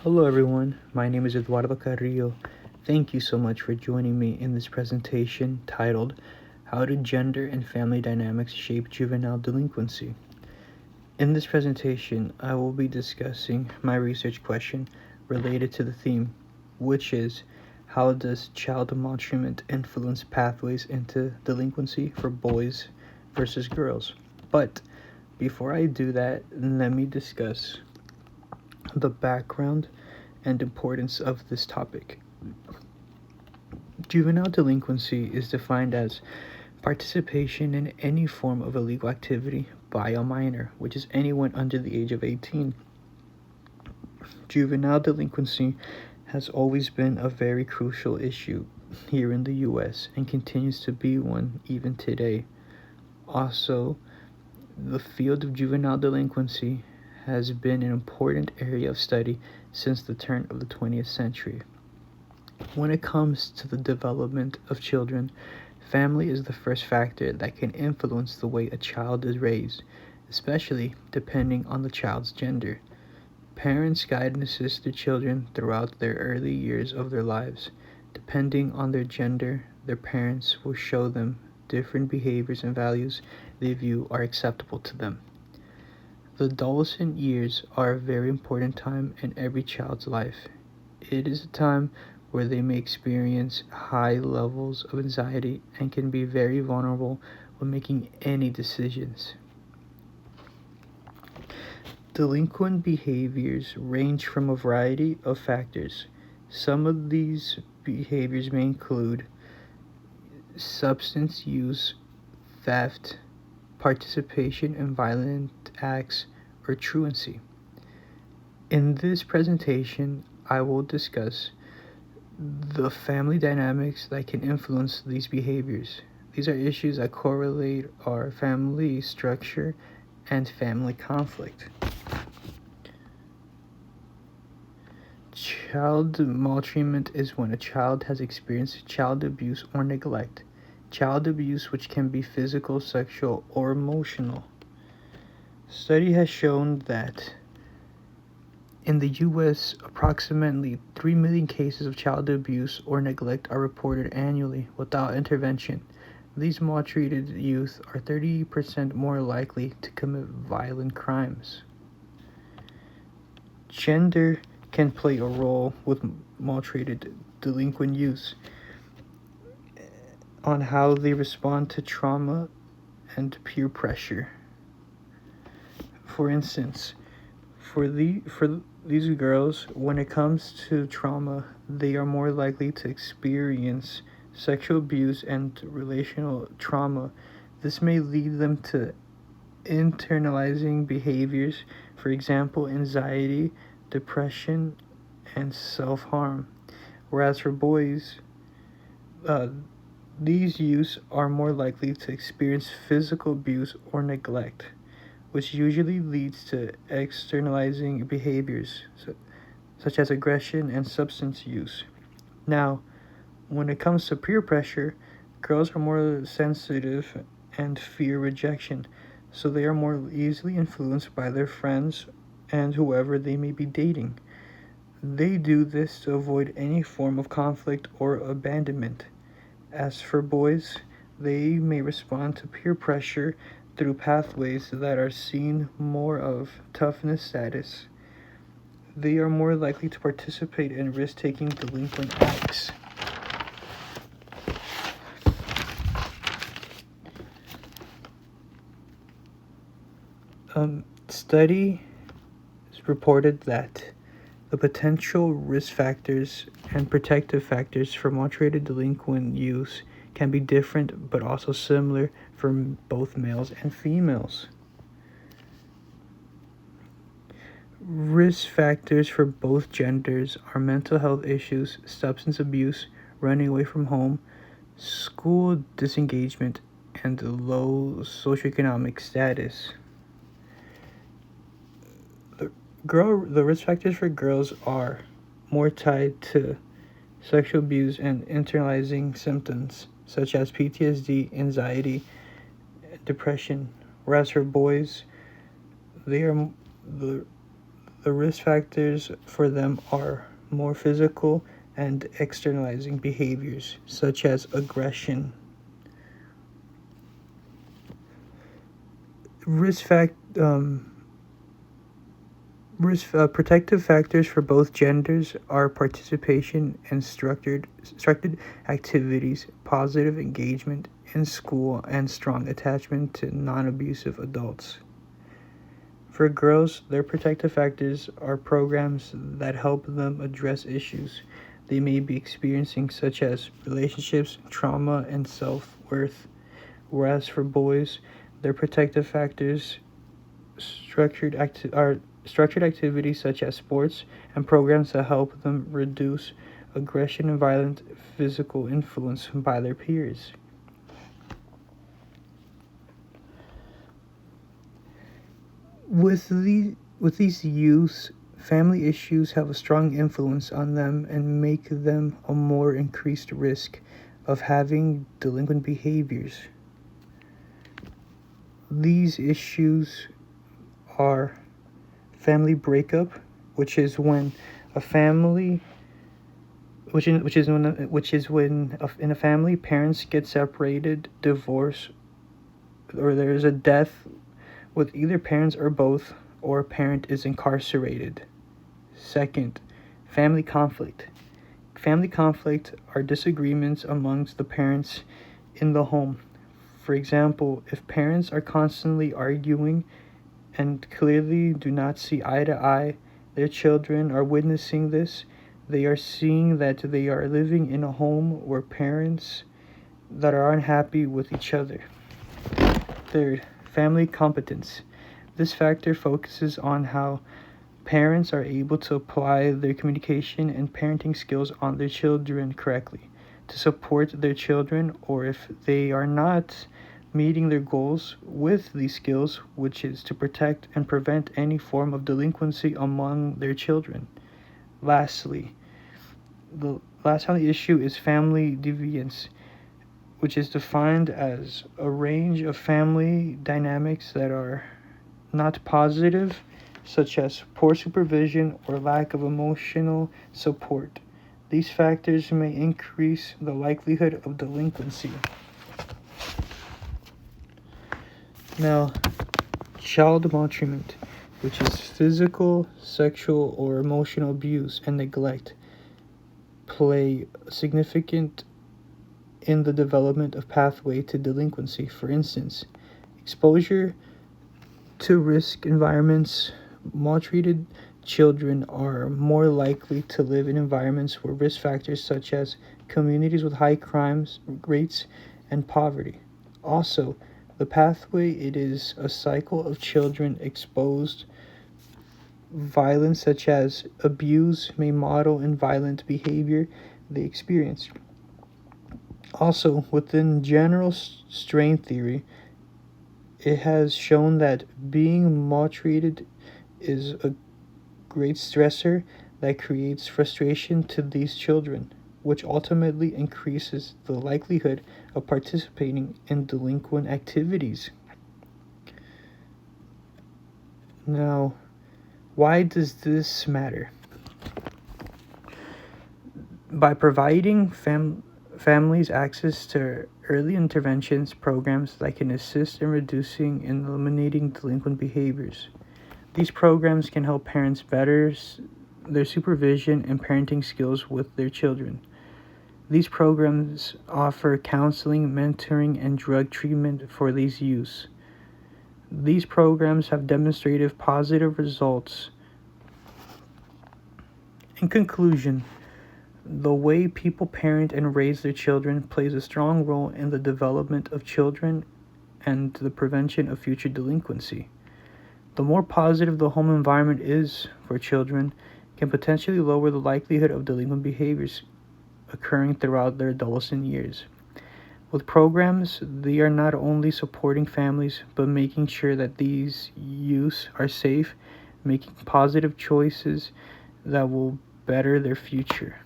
Hello, everyone. My name is Eduardo Carrillo. Thank you so much for joining me in this presentation titled How Do Gender and Family Dynamics Shape Juvenile Delinquency? In this presentation, I will be discussing my research question related to the theme, which is how does child maltreatment influence pathways into delinquency for boys versus girls? But before I do that, let me discuss the background and importance of this topic. Juvenile delinquency is defined as participation in any form of illegal activity by a minor, which is anyone under the age of 18. Juvenile delinquency has always been a very crucial issue here in the US and continues to be one even today. Also, the field of juvenile delinquency has been an important area of study since the turn of the 20th century. When it comes to the development of children, family is the first factor that can influence the way a child is raised, especially depending on the child's gender. Parents guide and assist their children throughout their early years of their lives. Depending on their gender, their parents will show them different behaviors and values they view are acceptable to them. The adolescent years are a very important time in every child's life. It is a time where they may experience high levels of anxiety and can be very vulnerable when making any decisions. Delinquent behaviors range from a variety of factors. Some of these behaviors may include substance use, theft, participation in violent acts, or truancy. In this presentation, I will discuss the family dynamics that can influence these behaviors. These are issues that correlate our family structure and family conflict. Child maltreatment is when a child has experienced child abuse or neglect. Child abuse, which can be physical, sexual, or emotional. Study has shown that in the US, approximately 3 million cases of child abuse or neglect are reported annually without intervention. These maltreated youth are 30% more likely to commit violent crimes. Gender can play a role with maltreated delinquent youth on how they respond to trauma and peer pressure. For instance, for these girls, when it comes to trauma, they are more likely to experience sexual abuse and relational trauma. This may lead them to internalizing behaviors, for example, anxiety, depression, and self-harm. Whereas for boys, these youths are more likely to experience physical abuse or neglect, which usually leads to externalizing behaviors such as aggression and substance use. Now, when it comes to peer pressure, girls are more sensitive and fear rejection, so they are more easily influenced by their friends and whoever they may be dating. They do this to avoid any form of conflict or abandonment. As for boys, they may respond to peer pressure through pathways that are seen more of toughness status. They are more likely to participate in risk-taking delinquent acts. Study reported that the potential risk factors and protective factors for maltreated delinquent youth can be different but also similar for both males and females. Risk factors for both genders are mental health issues, substance abuse, running away from home, school disengagement, and low socioeconomic status. The risk factors for girls are more tied to sexual abuse and internalizing symptoms such as PTSD, anxiety, depression. Whereas for boys, they are the The risk factors for them are more physical and externalizing behaviors, such as aggression. Risk fact risk protective factors for both genders are participation in structured activities, positive engagement in school, and strong attachment to non-abusive adults. For girls, their protective factors are programs that help them address issues they may be experiencing, such as relationships, trauma, and self-worth. Whereas for boys, their protective factors are structured activities such as sports and programs that help them reduce aggression and violent physical influence by their peers. With these youths, family issues have a strong influence on them and make them a more increased risk of having delinquent behaviors. These issues are family breakup, which is when a family which is when in a family parents get separated, divorce, or there is a death with either parents or both, or a parent is incarcerated. Second, family conflict. Family conflict are disagreements amongst the parents in the home. For example, if parents are constantly arguing and clearly do not see eye to eye, their children are witnessing this. They are seeing that they are living in a home where parents that are unhappy with each other. Third, family competence. This factor focuses on how parents are able to apply their communication and parenting skills on their children correctly to support their children, or if they are not meeting their goals with these skills, which is to protect and prevent any form of delinquency among their children. Lastly, the last family issue is family deviance, which is defined as a range of family dynamics that are not positive, such as poor supervision or lack of emotional support. These factors may increase the likelihood of delinquency. Now, child maltreatment, which is physical, sexual, or emotional abuse and neglect, play significant in the development of pathway to delinquency. For instance, exposure to risk environments. Maltreated children are more likely to live in environments where risk factors such as communities with high crime rates and poverty. Also, the pathway, it is a cycle of children exposed violence such as abuse may model in violent behavior they experience. Also, within general strain theory, it has shown that being maltreated is a great stressor that creates frustration to these children, which ultimately increases the likelihood of participating in delinquent activities. Now, why does this matter? By providing families access to early interventions programs that can assist in reducing and eliminating delinquent behaviors. These programs can help parents better their supervision and parenting skills with their children. These programs offer counseling, mentoring, and drug treatment for these youths. These programs have demonstrated positive results. In conclusion, the way people parent and raise their children plays a strong role in the development of children and the prevention of future delinquency. The more positive the home environment is for children can potentially lower the likelihood of delinquent behaviors occurring throughout their adolescent years. With programs, they are not only supporting families, but making sure that these youths are safe, making positive choices that will better their future.